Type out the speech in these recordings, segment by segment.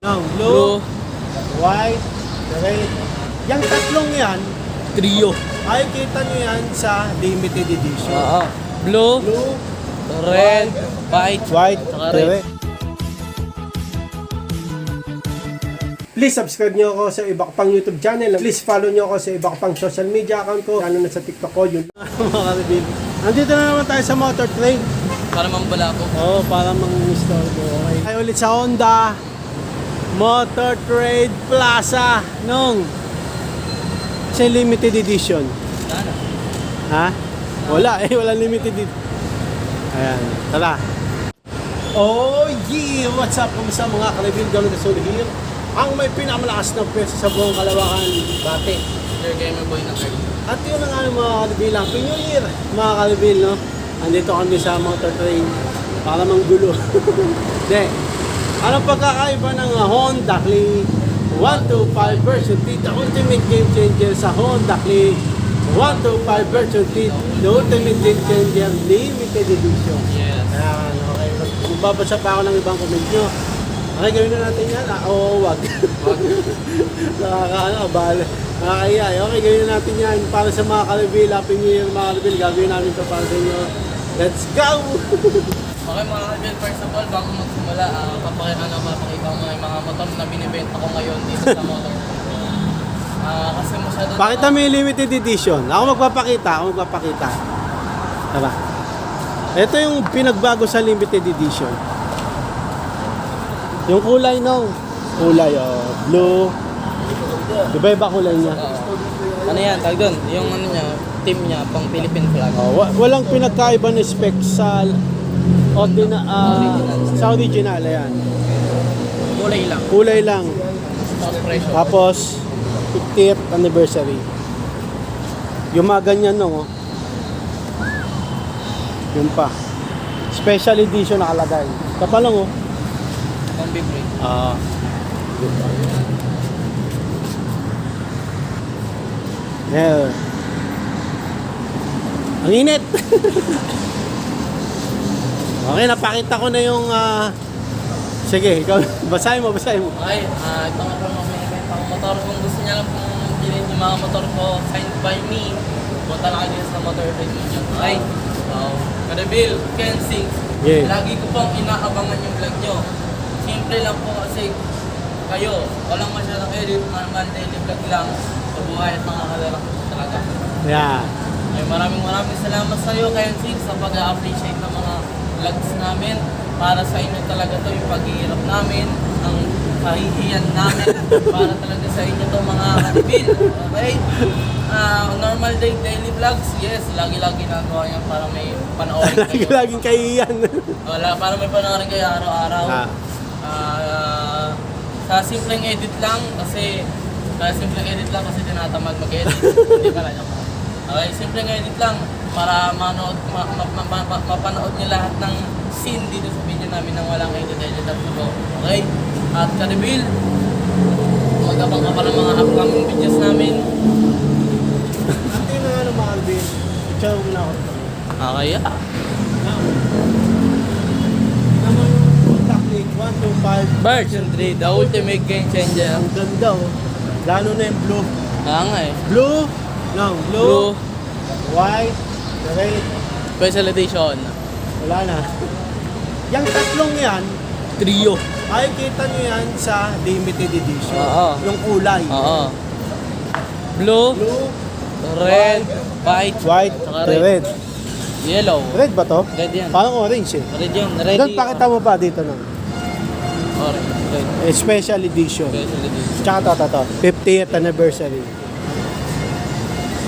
ng Blue, white, red. Yung tatlong yan, trio. ay kita nyo yan sa limited edition. Oo. Blue, Blue, red, white, white, saka red. red. Please subscribe nyo ako sa iba ko pang YouTube channel. Please follow nyo ako sa iba ko pang social media account ko. Lalo na sa TikTok ko. Yun mga ka-reveal. Nandito na naman tayo sa motor trade. Para mambala ko. Oo, para mang-install ko. Okay. Tayo ulit sa Honda Motor Trade Plaza nung sa limited edition. Sana. Ha? Wala eh, wala limited edition. Ayan, tara. Oh yeah! What's up? Kumusta mga ka-reveal? Gano'n na Sol here. Ang may pinakamalakas na pwesto sa buong Kalawakan, Bate. Sir, kayo may boy na kayo. At yun ang ano mga ka-reveal, Happy New Year mga ka-reveal, no? Andito kami sa motor train para manggulo. Hindi. Anong pagkakaiba ng Honda Click 125 version T, the ultimate game changer sa Honda Click 125 version T, the ultimate game changer limited edition. Yes. Ayan, okay. Magbabasa pa ako ng ibang comment nyo. Okay, gawin na natin yan. Oo, wag. Nakakaano, nakakaya. Okay, gawin na natin yan. Para sa mga ka-reveal, Happy New Year mga ka-reveal. Gagawin namin ito para sa inyo. Let's go! Okay mga kaibigan, first of all, bago magsimula, mapakita ko mga motor na binibenta ko ngayon dito sa motor. Kasi masyado Pakita mo yung limited edition. Ako magpapakita. Tara. Ito yung pinagbago sa limited edition. Yung kulay nung blue. Diba iba kulay niya? Ano yan, tag doon? Yung ano niya, team niya, pang Philippine flag. Walang pinagkaiba na spec sa sa original. Ayan. Kulay lang. Kulay lang. Tapos presyo. Tapos 50th anniversary. Yung mga ganyan no. Yung pa. Special edition nakalagay. Kapalong oh. Pang big break. Yeah. Ang init. Okay, napakita ko na yung sige, ikaw basahin mo. Okay, ito nga po mga binibenta ko motor. Kung gusto niya lang pong bilhin yung mga motor ko, signed by me, punta lang kayo sa motor trade ninyo. Okay? So, Kadabil, Ken Sings, Yeah. lagi ko pong inaabangan yung vlog nyo. Simple lang po kasi kayo, walang masyadong edit, normal daily vlog lang sa buhay at nakakalala ko talaga. Yeah. Ay, maraming salamat sa iyo, Ken Sings, sa pag-appreciate ng mga vlogs namin. Para sa inyo talaga to yung paghihirap namin, ang kahihiyan namin, para talaga sa inyo to mga kadibil. Okay? Normal day, daily vlogs, yes, lagi-lagi nagawa yan para may panoorin kayo. Laging kahiyan. Wala, para may panoorin kayo araw-araw. Sa simpleng edit lang kasi tinatamad mag-edit. Hindi pala niya. Okay, simpleng edit lang para mapanood niyo lahat ng scene dito sa video namin nang walang edit at po. Okay? At kadibil, magabang ka pa ng mga upcoming videos namin. Ante na nga mga Alvin. Picture mo na ako. Kaya? Naman yung Honda Click 125. Version 3, the ultimate game changer. Ang ganda oh. Lalo na yung blue. Nga eh. Blue, Blue, white, red. special edition. Wala na. Yung tatlong yan, Trio. ay kita nyo yan sa limited edition. Oo. Yung kulay. Oo. Blue, Blue, red, white, white, saka red. yellow. Red ba to? Red yan. Parang orange eh. Red yun. Ready. Doon pakita mo pa dito na. Orange. Red. Special edition. Special edition. Tsaka to. 50th anniversary.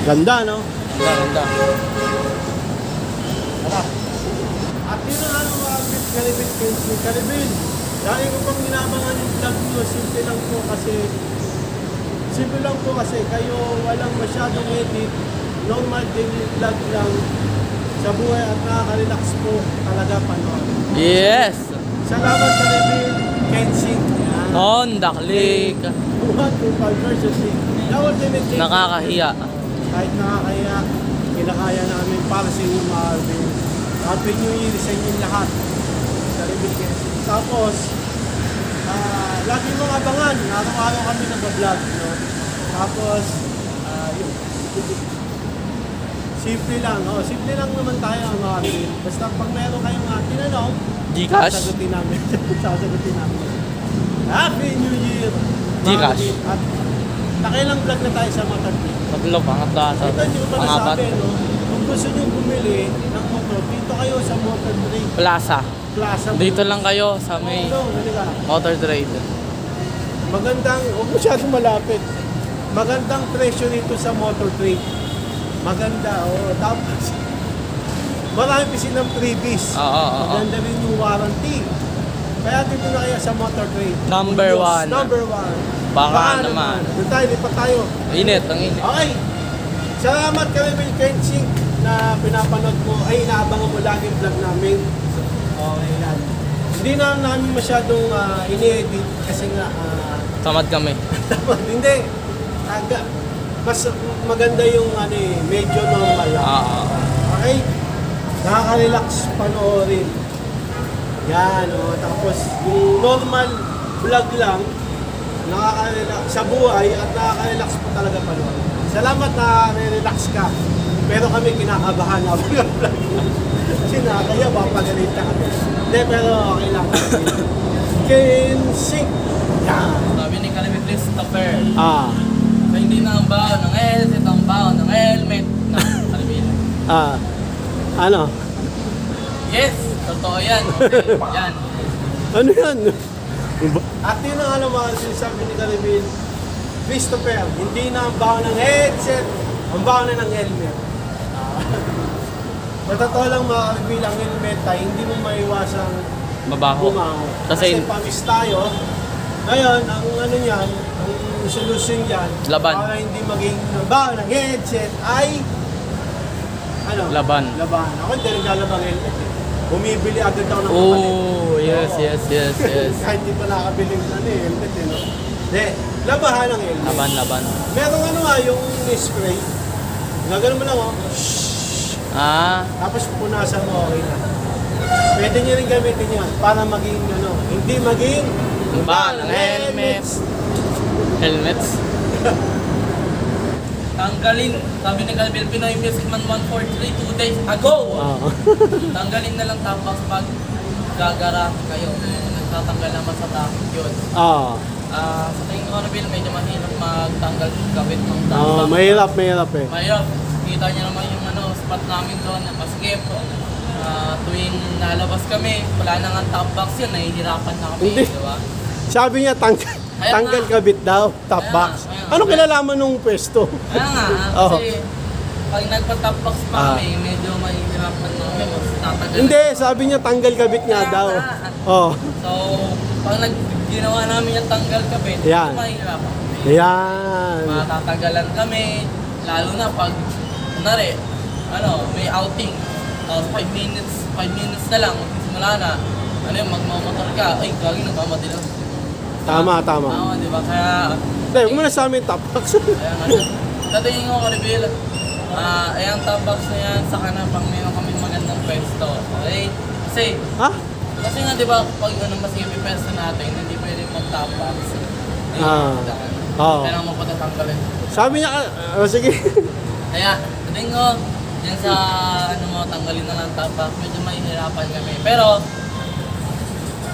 Ganda no? Ganda. At yun na ano mga Kalibin. Dahil ko pang inabangan yung vlog nyo, simple lang po kasi kayo walang masyadong edit, normal daily vlog lang sa buhay at nakaka-relax po talaga panood. Yes! Salamat Kalibin, Kensing. Honda Click. 125 version 6. The ultimate game. Nakakahiya. Kahit nakakaya, kinakaya namin para sa inyo mga Alvin. Happy New Year sa inyong lahat. Sa Rebel Kensing. Tapos, lagi mong abangan. Araw-araw kami nag-vlog, no? Tapos, yun. Simple lang, simple lang naman tayo mga kapatid. Basta pag meron kayong tinanong, Gcash? sasagutin namin. Sasagutin namin. Happy New Year! mga Gcash. kapatid. At nakilang vlog na tayo sa motor trip. Paglo, pangat sa Ito hindi ko pa pangapat. nasabi, no? Kung gusto nyo bumili ng motor, dito kayo sa motor trade Plaza. plaza. Dito lang kayo sa may Halika. motor trade. Magandang, huwag masyadong malapit. Magandang presyo nito sa motor trade. Maganda, tapos marami pa silang freebies. Oo. Maganda rin yung warranty. Kaya dito na kayo sa motor trade. Number one. Number one. Baka naman. Doon tayo, lipat tayo. Init, ang init. Okay. Salamat kami, Will Kensing, na pinapanood mo, ay inaabangan mo lagi yung vlog namin. Okay yan. Hindi na namin masyadong ini-edit kasi nga, Tamad kami. hindi. Mas maganda yung medyo normal lang. Okay? Nakaka-relax panoorin. Yan, tapos yung normal vlog lang, nakaka-relax sa buhay at nakaka-relax po talaga panoorin. Salamat na relax ka. Pero kami kinakabahan na vlog. Kasi nakakaya, papagalit na kami. Hindi, pero okay lang. Kensing. Yan. Sabi ni Kalimit Christopher, Ah. na hindi na ang baon ng helmet, ang baon ng helmet na Kalimitan. Ano? Yes, totoo yan. Okay, yan. Ano yan? At yun ang mga sinasabi ni Kalimit Christopher, hindi na ang baon ng headset, ang baon na ng helmet. Sa totoo lang mga Kalimit, ang helmet ay hindi mo maiwasang Mabaho. bumango. Kasi- Kasi pamis tayo. Ngayon, ang niyan, ang solution yan, Laban. para hindi maging baon ng headset ay Laban. Laban. Ako hindi rin lalabang helmet. Bumibili agad ako ng Oh, yes. Kahit di pa nakabili ng helmet, no? Hindi, labahan ng helmet. Laban. Merong yung spray. Gagano mo lang, Tapos punasan mo, okay na. Pwede nyo rin gamitin yan para maging, hindi maging Ba ng helmets. Helmets. Tanggalin, sabi ni Calvin Pinoy Music Man 143 2 days ago. Tanggalin na lang tapas pag gagara kayo. Nagtatanggal naman sa traffic yun. Sa tingin ko, Bill, medyo mahirap magtanggal kabit ng tapas. mahirap eh. Mahirap. Kita niyo naman yung spot namin doon na maskip. Tuwing nalabas kami, wala na nga top box yun, nahihirapan na kami, Hindi. di ba? Sabi niya, tanggal kabit daw, top Kaya box. nga, kaya nga. Ano kinalaman nung pwesto? Kaya nga, Oo. kasi pag nagpa-top box pa kami, medyo mahihirapan na kami, mas tatagal. Hindi, sabi niya tanggal kabit nga Kaya daw. nga. Oh. So, pag ginawa namin yung tanggal kabit, Yan. mahihirapan kami. Yan. Matatagalan kami, lalo na pag, kunwari, may outing, tapos 5 minutes na lang, simula na, magmamotor ka, ay, gagawin nagmamadali lang. Tama. Di ba? Kaya, Hindi, huwag mo na sa amin top box. kaya nga, tatingin ko, Karibel, ang top box na yan, saka na pang meron kami magandang pwesto, okay? Ha? Kasi nga, di ba, pag masipin pwesto natin, hindi pwede mag-top box. Oo. Kaya mo patatanggalin. Sabi niya, sige. Kaya, tingin ko, yan sa, tanggalin na lang top box, medyo mahihirapan kami. Pero,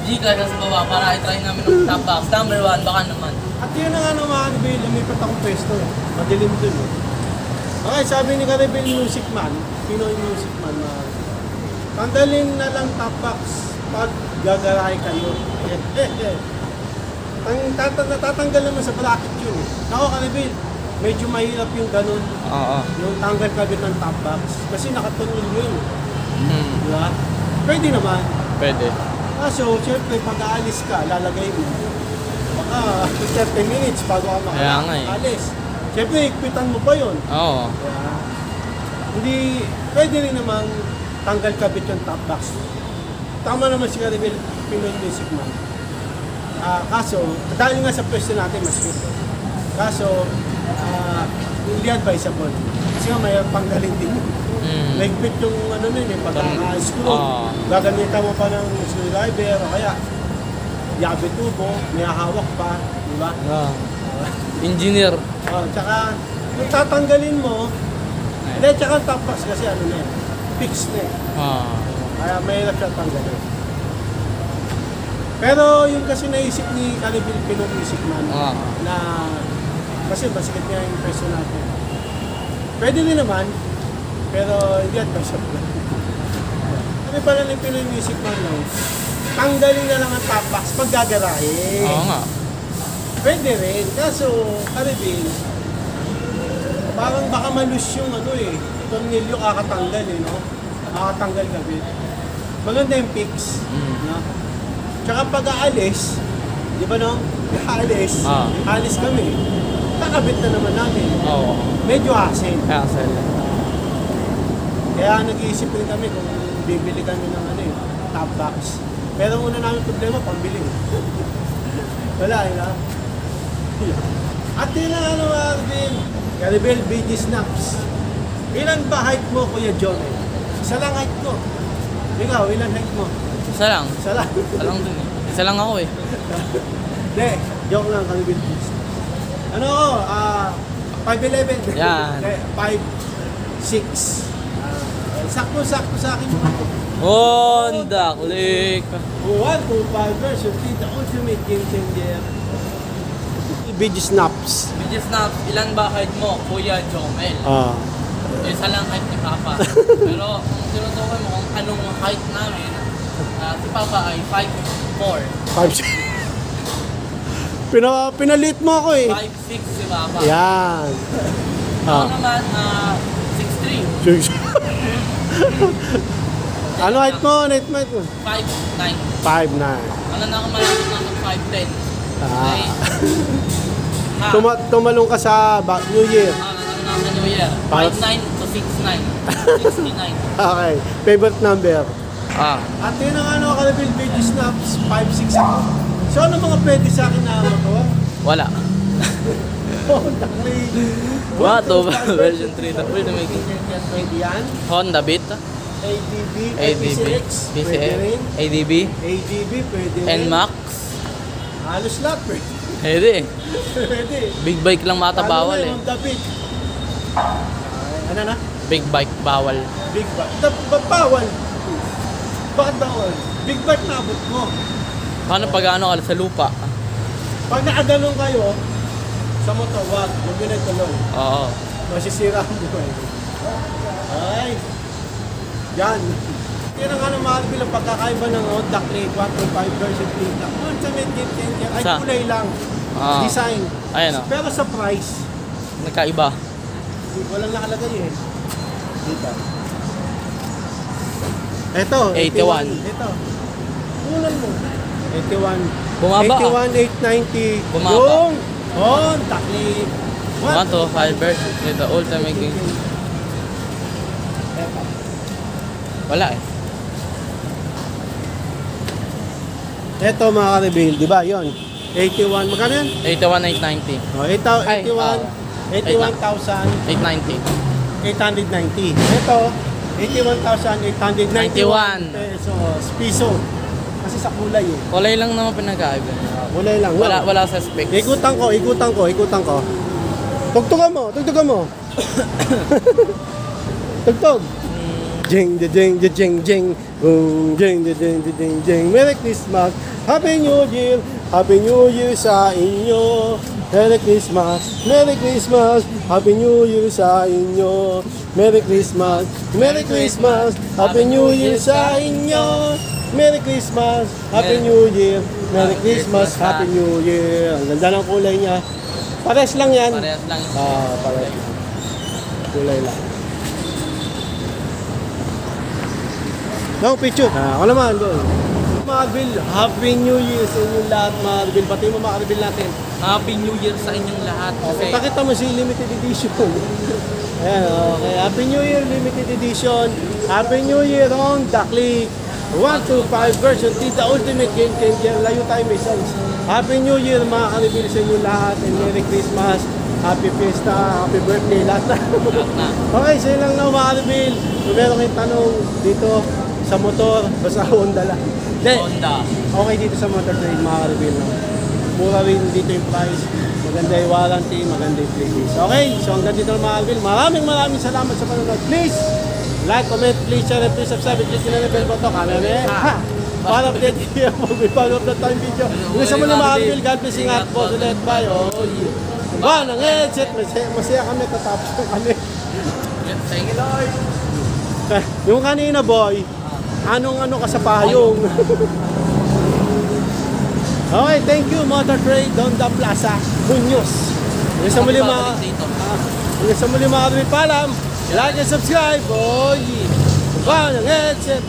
di ka sa baba para i-try namin ng top box. Number 1, baka naman. At yun na nga naman, lumipat akong pwesto. Madilim dun. Okay, sabi ni Karibel Music Man, Pinoy Music Man, tanggalin na lang top box pag gagaray kayo. Natatanggal naman sa bracket yun. Ako, Karibel, medyo mahirap yung ganun. Oo. Yung tanggal kabit ng top box. Kasi nakatuloy yun. Di ba? Pwede naman. Pwede. So, syempre, pag aalis ka, lalagay mo. Baka 30 minutes bago ka Kaya nga eh. makaalis. Syempre, ikpitan mo pa yun. Oo. Kaya, hindi, pwede rin namang tanggal kabit yung top box. Tama naman si Karibel, Pinoy Music Man. Kaso, dahil nga sa pwesto natin, mas fit. Kaso, hindi advisable. Kasi nga may panggalin din. Nagpit yung pagkaka-screw. Gagamitan mo pa ng screwdriver o kaya Yabe tubo, may hawak pa, di ba? Ah. Engineer. Oh, tsaka, kung tatanggalin mo, hindi, tsaka top box kasi ano na yan, fixed na eh. Ah. Kaya mahirap siya tanggalin. Pero yung kasi naisip ni Calibil Pinong Music Man Ah. na kasi basikat niya yung presyo natin. Pwede din naman, pero hindi at presyo na. Ano pala ng Pinoy Music Man no? Tanggalin na lang ang top box pag gagarahin. Oo nga. Pwede rin, kaso Calibil, parang baka malus yung ano eh, tornilyo kakatanggal eh, no? Kakatanggal kabit. Maganda yung fix, no? Tsaka pag aalis, di ba no? Aalis, Ah. aalis kami. Kakabit na naman namin. Oo. Medyo hassle. Hassle. Kaya nag-iisip rin kami kung bibili kami ng ano eh, top box. Pero ang una namin problema, pambili. Wala eh, no? At yun ang ano, Arvin. Caribel BG Snaps. Ilan ba height mo, Kuya John? Isa lang height ko. Ikaw, ilan height mo? Isa lang. Isa lang. Isa lang dun eh. Isa lang ako eh. Hindi, joke lang, Caribel BG. Ano ako, 5'11". Yan. 5'6". Sakto-sakto sa akin. Honda Click. 125 version 3, the ultimate game changer. BG Snaps. Medyo snap, ilan ba height mo, Kuya Jomel? Isa lang height ni Papa. Pero kung tinutukoy mo kung anong height namin, si Papa ay 5'4". 5'6". Pinalit mo ako eh. 5'6" si Papa. Yan. Ako naman, 6'3". Ano height mo? Ano height mo? 5'9". 5'9". Ano na ako malapit na mag 5'10". Ah. Tumalong ka sa New Year. Ano na New Year? Para- 5'9" to 6'9". 69. Okay. Favorite number? Ah. At yun ang ano, Calibil BG Snaps, 5'6" ako. So ano mga pwede sa akin na magawa? Wala. Honda Click. Wato version 3 na full na may Pwede yan. Honda Beat. ADB, ADB. PCX, pwede PCX. rin. ADB. ADB, pwede rin. NMAX. Halos lahat, pwede. Pwede. Pwede. Big bike lang mata bawal eh. Honda Beat. Ano na? Big bike bawal. Big bike. Bawal. Bakit bawal? Big bike na abot mo. Paano pag ano ka sa lupa? Pag nakaganon kayo, sa motor, wag. Huwag yun ay tuloy. Oo. Masisira ang buhay. Ay. Yan. Yan ang ano, mahal bilang pagkakaiba ng Honda Click 125 version 3. Ang ultimate game changer ay Sa- kulay lang. Ah. Design. Ayan o. Pero sa price, Nagkaiba. walang nakalagay eh. Dito. Ito. 81. Ito. Kunan mo. 81. Bumaba ka. 81,890. Bumaba. Yung Honda Click 125 version with the ultimate game. Eto. Wala eh. Ito mga ka-reveal, di ba? Yun. 81. Magkano yan? 81,890. Oh, Ay, 81,890. 890. Ito, 81,891 91. Piso. Kasi sa kulay eh. Kulay lang naman pinagkaiba. Kulay lang. Wala sa specs. Ikutan ko. Tugtugan mo. Tugtog. Jing, jing, jing, jing. Jing, jing, jing, jing. Merry Christmas. Happy New Year. Happy New Year sa inyo. Merry Christmas. Merry Christmas. Happy New Year sa inyo. Merry Christmas. Merry Christmas. Happy New Year sa inyo. Merry Christmas. Happy New Year. Merry Christmas. Happy New Year. Ang ganda ng kulay niya. Pares lang yan. Parehas lang. Pares lang. Kulay lang. No, picture. Ako naman, go. Marvel, Happy New Year sa inyong lahat, Marvel. Pati mo Marvel natin. Happy New Year sa inyong lahat. Kasi Pakita mo si limited edition. Ayan, okay. Happy New Year, limited edition. Happy New Year on The Click. 125 version 3, the ultimate game changer. Layo tayo may sense. Happy New Year, mga ka-reveal sa inyong lahat. And Merry Christmas. Happy Fiesta, Happy Birthday, lahat na. Okay, sa'yo lang na mga ka-reveal. Kung meron kayong tanong dito sa motor, basta Honda lang. Hindi. Honda. Okay dito sa Motor Trade mga ka-reveal. No? Mura rin dito yung price. Maganda yung warranty, maganda yung playlist. Okay, so hanggang dito lang mga ka-reveal. Maraming salamat sa panonood. Please, like, comment, please share, and please subscribe. Click nyo na yung bell button. Kami. Ha! Para update kayo pag may follow-up na tayong video. Hanggang sa muli mga ka-reveal. God bless, ingat po. Ulit, bye. Oh, yeah. Ba, ng headset. Masaya kami. Tatapos na kami. Thank you, Lord. Yung kanina, boy, anong ka sa payong? Okay, thank you, Motor Trade, Honda Plaza, Muñoz. Hanggang sa muli mga... Hanggang sa muli mga kapatid, paalam. Like and subscribe. Oh, yeah. Ba, ng headset.